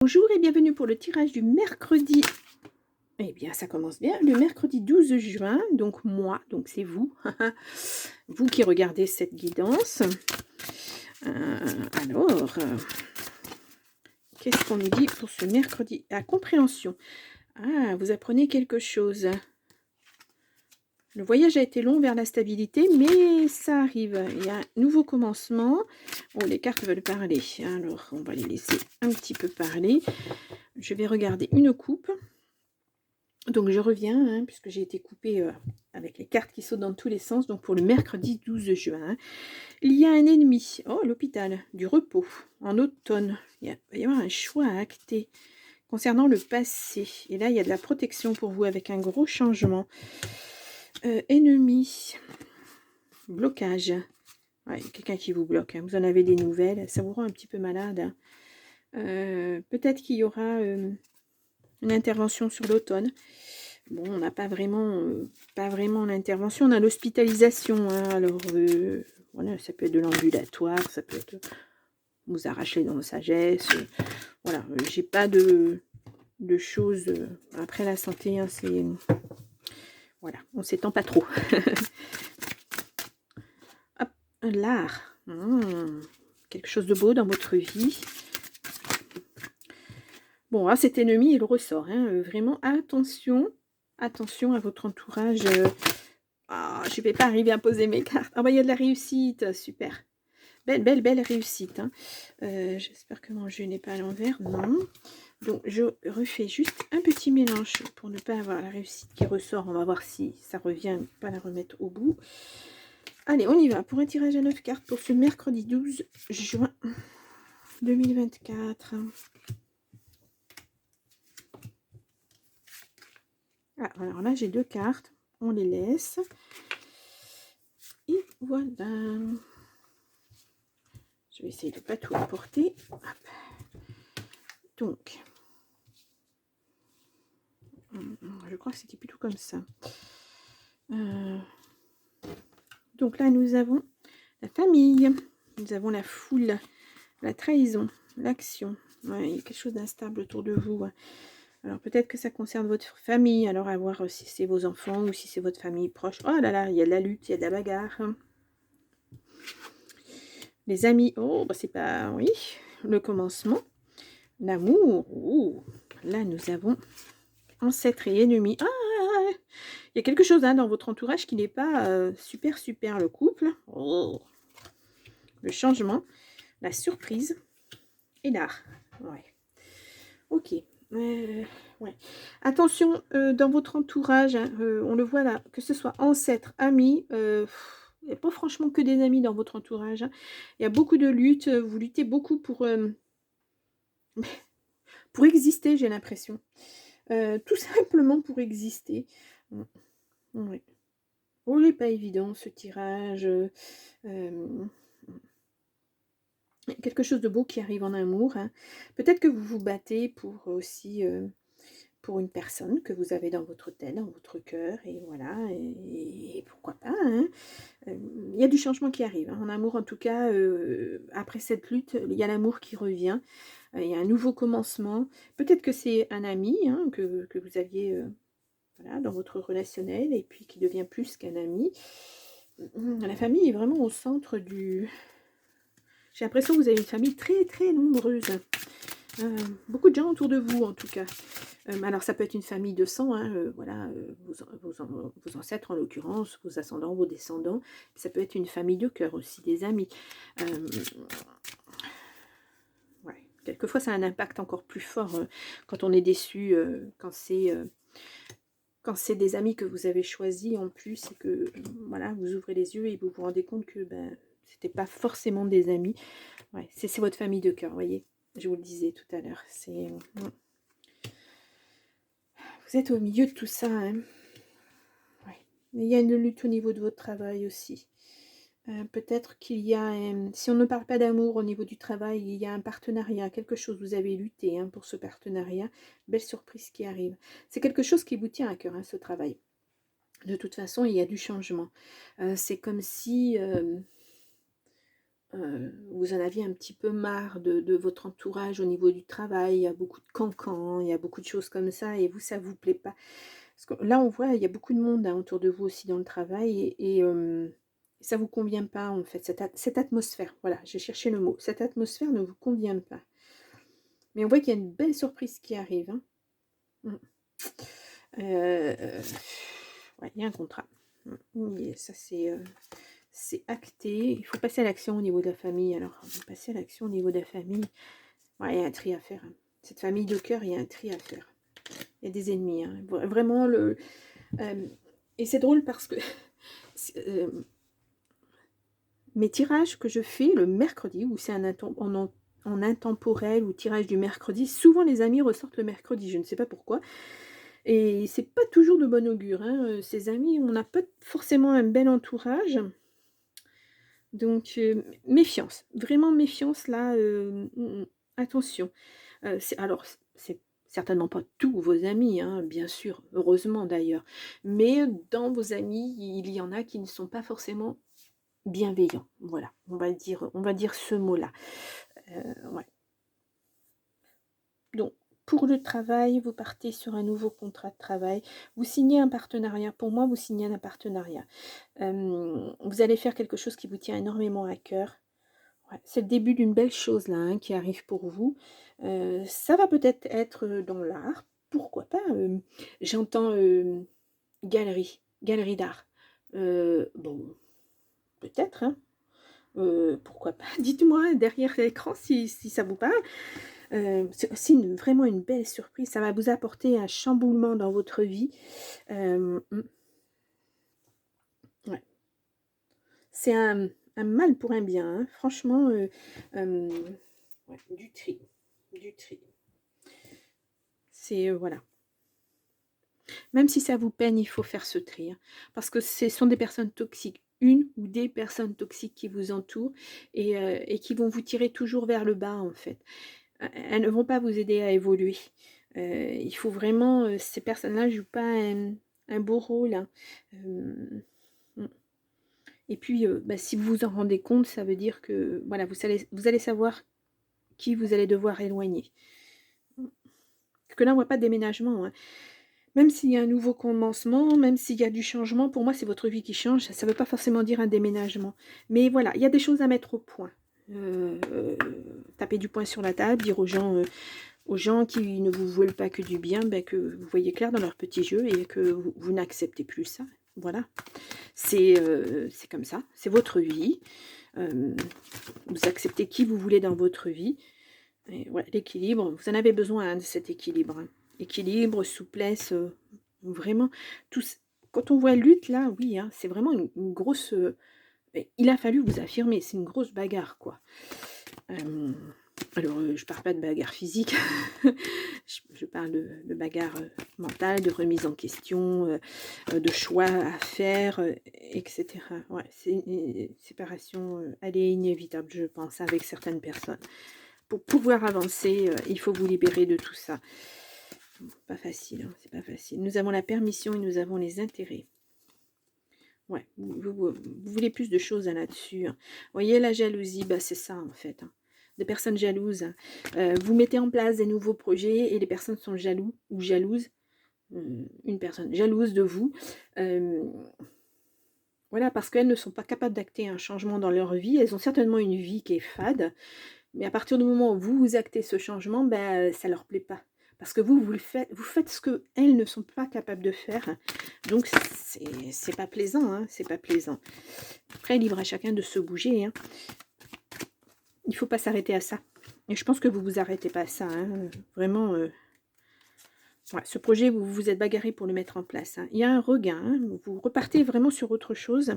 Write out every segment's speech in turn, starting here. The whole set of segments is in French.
Bonjour et bienvenue pour le tirage du mercredi. Eh bien, ça commence bien. Le mercredi 12 juin, donc moi, donc c'est vous, vous qui regardez cette guidance. Alors, qu'est-ce qu'on nous dit pour ce mercredi? La compréhension. Ah, vous apprenez quelque chose. Le voyage a été long vers la stabilité, mais ça arrive. Il y a un nouveau commencement. Oh, les cartes veulent parler. Alors, on va les laisser un petit peu parler. Je vais regarder une coupe. Donc je reviens, hein, puisque j'ai été coupée avec les cartes qui sautent dans tous les sens. Donc pour le mercredi 12 juin, il y a un ennemi. Oh, l'hôpital, du repos, en automne. Il va y avoir un choix à acter concernant le passé. Et là, il y a de la protection pour vous avec un gros changement. Ennemi, blocage. Ouais, quelqu'un qui vous bloque. Hein. Vous en avez des nouvelles. Ça vous rend un petit peu malade. Hein. Peut-être qu'il y aura une intervention sur l'automne. Bon, on n'a pas vraiment l'intervention, on a l'hospitalisation. Hein. Alors, voilà, ça peut être de l'ambulatoire, ça peut être vous arracher dans la sagesse. Voilà, j'ai pas de choses. Après la santé, hein, c'est... Voilà, on s'étend pas trop. Hop, l'art. Quelque chose de beau dans votre vie. Bon, ah, cet ennemi, il ressort. Hein, vraiment, attention à votre entourage. Ah, je ne vais pas arriver à poser mes cartes. Ah bah, il y a de la réussite, super. Belle réussite. Hein. J'espère que mon jeu n'est pas à l'envers. Non. Donc, je refais juste un petit mélange pour ne pas avoir la réussite qui ressort. On va voir si ça revient, pas la remettre au bout. Allez, on y va pour un tirage à 9 cartes pour ce mercredi 12 juin 2024. Ah, alors là, j'ai 2 cartes. On les laisse. Et voilà. Je vais essayer de ne pas tout apporter. Hop. Donc, je crois que c'était plutôt comme ça. Donc là, nous avons la famille. Nous avons la foule, la trahison, l'action. Ouais, il y a quelque chose d'instable autour de vous. Alors peut-être que ça concerne votre famille. Alors à voir si c'est vos enfants ou si c'est votre famille proche. Oh là là, il y a de la lutte, il y a de la bagarre. Les amis, oh, bah c'est pas... Oui, le commencement. L'amour, oh. Là nous avons ancêtre et ennemi. Ah, il y a quelque chose hein, dans votre entourage qui n'est pas super le couple. Oh. Le changement, la surprise et l'art. Ouais. Ok. Ouais. Attention, dans votre entourage, hein, on le voit là, que ce soit ancêtre, amis, il n'y a pas franchement que des amis dans votre entourage. Hein. Il y a beaucoup de luttes, vous luttez beaucoup pour exister, j'ai l'impression. Tout simplement pour exister. Oui. Oh, il n'est pas évident ce tirage. Quelque chose de beau qui arrive en amour. Hein. Peut-être que vous vous battez pour aussi pour une personne que vous avez dans votre tête, dans votre cœur, et voilà, et pourquoi pas. Hein. Il y a du changement qui arrive. Hein. En amour, en tout cas, après cette lutte, il y a l'amour qui revient. Il y a un nouveau commencement. Peut-être que c'est un ami hein, que vous aviez voilà, dans votre relationnel, et puis qui devient plus qu'un ami. La famille est vraiment au centre du... J'ai l'impression que vous avez une famille très nombreuse. Beaucoup de gens autour de vous, en tout cas. Alors, ça peut être une famille de sang, hein, voilà, vos ancêtres en l'occurrence, vos ascendants, vos descendants. Ça peut être une famille de cœur aussi, des amis. Ouais. Quelquefois, ça a un impact encore plus fort quand on est déçu, quand c'est des amis que vous avez choisis en plus et que voilà, vous ouvrez les yeux et vous vous rendez compte que ben, c'était pas forcément des amis. Ouais, c'est votre famille de cœur, vous voyez. Je vous le disais tout à l'heure. Vous êtes au milieu de tout ça. Hein. Ouais. Mais il y a une lutte au niveau de votre travail aussi. Peut-être qu'il y a, si on ne parle pas d'amour au niveau du travail, il y a un partenariat, quelque chose, vous avez lutté hein, pour ce partenariat, belle surprise qui arrive. C'est quelque chose qui vous tient à cœur, hein, ce travail. De toute façon, il y a du changement. C'est comme si vous en aviez un petit peu marre de votre entourage au niveau du travail. Il y a beaucoup de cancans, il y a beaucoup de choses comme ça et vous, ça vous plaît pas. Parce que là, on voit, il y a beaucoup de monde, hein, autour de vous aussi dans le travail et ça vous convient pas, en fait, cette atmosphère. Voilà, j'ai cherché le mot. Cette atmosphère ne vous convient pas. Mais on voit qu'il y a une belle surprise qui arrive, hein. Mmh. Heu, ouais, il y a un contrat. Et ça, c'est acté. Il faut passer à l'action au niveau de la famille. Alors, on va passer à l'action au niveau de la famille. Ouais, il y a un tri à faire, hein. Cette famille de cœur, il y a un tri à faire. Il y a des ennemis, hein. Vraiment, et c'est drôle parce que mes tirages que je fais le mercredi, ou c'est en intemporel ou tirage du mercredi, souvent les amis ressortent le mercredi, je ne sais pas pourquoi. Et c'est pas toujours de bon augure, hein, ces amis, on n'a pas forcément un bel entourage. Donc méfiance, vraiment méfiance là, attention. C'est certainement pas tous vos amis, hein, bien sûr, heureusement d'ailleurs. Mais dans vos amis, il y en a qui ne sont pas forcément bienveillants. Voilà, on va dire ce mot-là. Ouais. Donc, pour le travail, vous partez sur un nouveau contrat de travail. Vous signez un partenariat. Pour moi, vous signez un partenariat. Vous allez faire quelque chose qui vous tient énormément à cœur. Ouais, c'est le début d'une belle chose là, hein, qui arrive pour vous. Ça va peut-être être, dans l'art, pourquoi pas, j'entends, galerie d'art. Bon, peut-être, hein, pourquoi pas? Dites-moi derrière l'écran si ça vous parle. C'est aussi vraiment une belle surprise, ça va vous apporter un chamboulement dans votre vie. Ouais. C'est un mal pour un bien, hein. Franchement, hem, ouais, du tri, du tri. C'est, voilà. Même si ça vous peine, il faut faire ce tri, hein, parce que ce sont des personnes toxiques. Une ou des personnes toxiques qui vous entourent et qui vont vous tirer toujours vers le bas, en fait. Elles ne vont pas vous aider à évoluer. Il faut vraiment, ces personnes-là ne jouent pas un beau rôle, hein. Hem, mmh et puis, bah, si vous vous en rendez compte, ça veut dire que, voilà, vous allez savoir qui vous allez devoir éloigner. Mmh. Parce que là, on voit pas de déménagement, hein. Même s'il y a un nouveau commencement, même s'il y a du changement, pour moi, c'est votre vie qui change. Ça ne veut pas forcément dire un déménagement. Mais voilà, il y a des choses à mettre au point. Taper du poing sur la table, dire aux gens qui ne vous veulent pas que du bien, ben, que vous voyez clair dans leur petit jeu et que vous n'acceptez plus ça. Voilà. C'est comme ça. C'est votre vie. Euh, vous acceptez qui vous voulez dans votre vie. Et ouais, l'équilibre, vous en avez besoin, hein, de cet équilibre, hein. Équilibre, souplesse, vraiment, tout quand on voit lutte là, oui, hein, c'est vraiment une grosse, il a fallu vous affirmer, c'est une grosse bagarre, quoi. Hem, alors, je parle pas de bagarre physique, je parle de bagarre, mentale, de remise en question, de choix à faire, et cetera. Ouais, c'est une séparation, elle est inévitable, je pense, avec certaines personnes. Pour pouvoir avancer, il faut vous libérer de tout ça. Pas facile, hein, c'est pas facile. Nous avons la permission et nous avons les intérêts. Ouais, vous voulez plus de choses, hein, là-dessus, hein. Vous voyez la jalousie, bah, c'est ça en fait, hein. Des personnes jalouses, hein. Vous mettez en place des nouveaux projets et les personnes sont jaloux ou jalouses. Une personne jalouse de vous. Hem, voilà, parce qu'elles ne sont pas capables d'acter un changement dans leur vie. Elles ont certainement une vie qui est fade. Mais à partir du moment où vous actez ce changement, ben, ça leur plaît pas. Parce que vous faites ce qu'elles ne sont pas capables de faire. Donc c'est pas plaisant, hein, c'est pas plaisant. Après, libre à chacun de se bouger, hein. Il faut pas s'arrêter à ça. Et je pense que vous vous arrêtez pas à ça, hein. Vraiment, ouais, ce projet, vous vous êtes bagarré pour le mettre en place, hein. Il y a un regain, hein, vous repartez vraiment sur autre chose.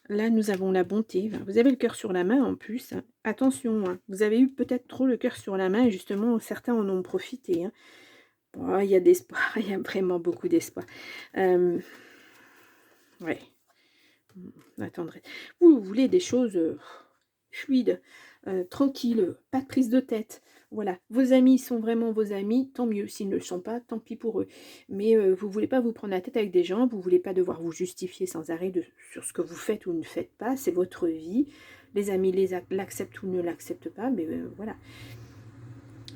Là, nous avons la bonté. Enfin, vous avez le cœur sur la main en plus, hein. Attention, hein, vous avez eu peut-être trop le cœur sur la main et justement, certains en ont profité, hein. Oh, il y a d'espoir, il y a vraiment beaucoup d'espoir. Euh, ouais, attendrez. Vous voulez des choses fluides, tranquilles, pas de prise de tête. Voilà, vos amis sont vraiment vos amis, tant mieux. S'ils ne le sont pas, tant pis pour eux. Mais vous voulez pas vous prendre la tête avec des gens, vous voulez pas devoir vous justifier sans arrêt sur ce que vous faites ou ne faites pas. C'est votre vie. Les amis l'acceptent ou ne l'acceptent pas, mais voilà.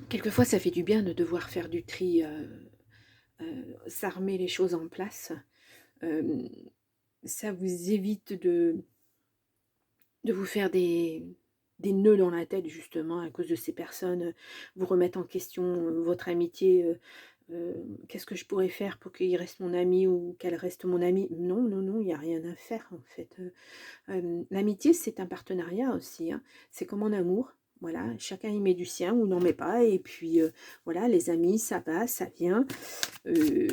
Quelquefois, ça fait du bien de devoir faire du tri, ça remet les choses en place. Euh, Ça vous évite de vous faire des nœuds dans la tête, justement, à cause de ces personnes, vous remettre en question votre amitié. Qu'est-ce que je pourrais faire pour qu'il reste mon ami ou qu'elle reste mon amie? Non, non, non, il n'y a rien à faire, en fait. L'amitié, c'est un partenariat aussi, hein. C'est comme en amour. Voilà, chacun y met du sien ou n'en met pas. Et puis, voilà, les amis, ça va, ça vient. Heu,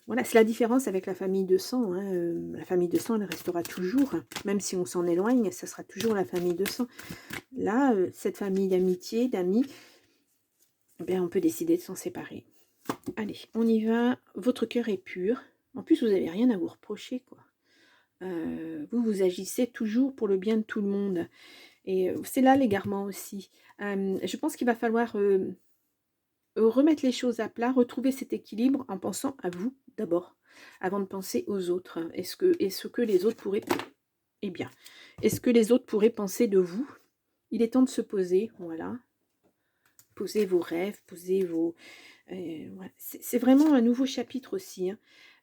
voilà, c'est la différence avec la famille de sang, hein, la famille de sang, elle restera toujours, hein. Même si on s'en éloigne, ça sera toujours la famille de sang. Là, cette famille d'amitié, d'amis, eh bien, on peut décider de s'en séparer. Allez, on y va. Votre cœur est pur. En plus, vous n'avez rien à vous reprocher, quoi. Vous agissez toujours pour le bien de tout le monde et c'est là l'égarement aussi. Je pense qu'il va falloir, remettre les choses à plat, retrouver cet équilibre en pensant à vous d'abord, avant de penser aux autres. Est-ce que les autres pourraient, eh bien, est-ce que les autres pourraient penser de vous? Il est temps de se poser, voilà. Poser vos rêves, poser vos... voilà. C'est vraiment un nouveau chapitre aussi, hein.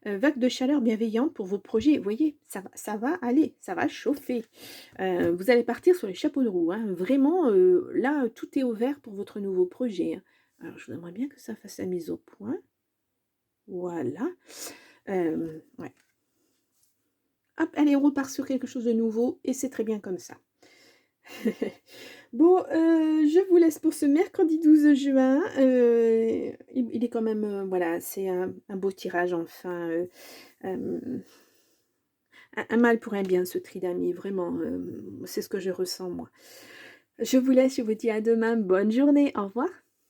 Vague de chaleur bienveillante pour vos projets. Vous voyez, ça va aller, ça va chauffer. Vous allez partir sur les chapeaux de roue, hein. Vraiment, là, tout est ouvert pour votre nouveau projet, hein. Alors, je voudrais bien que ça fasse la mise au point. Voilà. Ouais. Hop, allez, on repart sur quelque chose de nouveau et c'est très bien comme ça. Bon, je vous laisse pour ce mercredi 12 juin. Il est quand même, voilà, c'est un beau tirage enfin. Un mal pour un bien, ce tri d'amis, vraiment, c'est ce que je ressens moi. Je vous laisse, je vous dis à demain. Bonne journée, au revoir.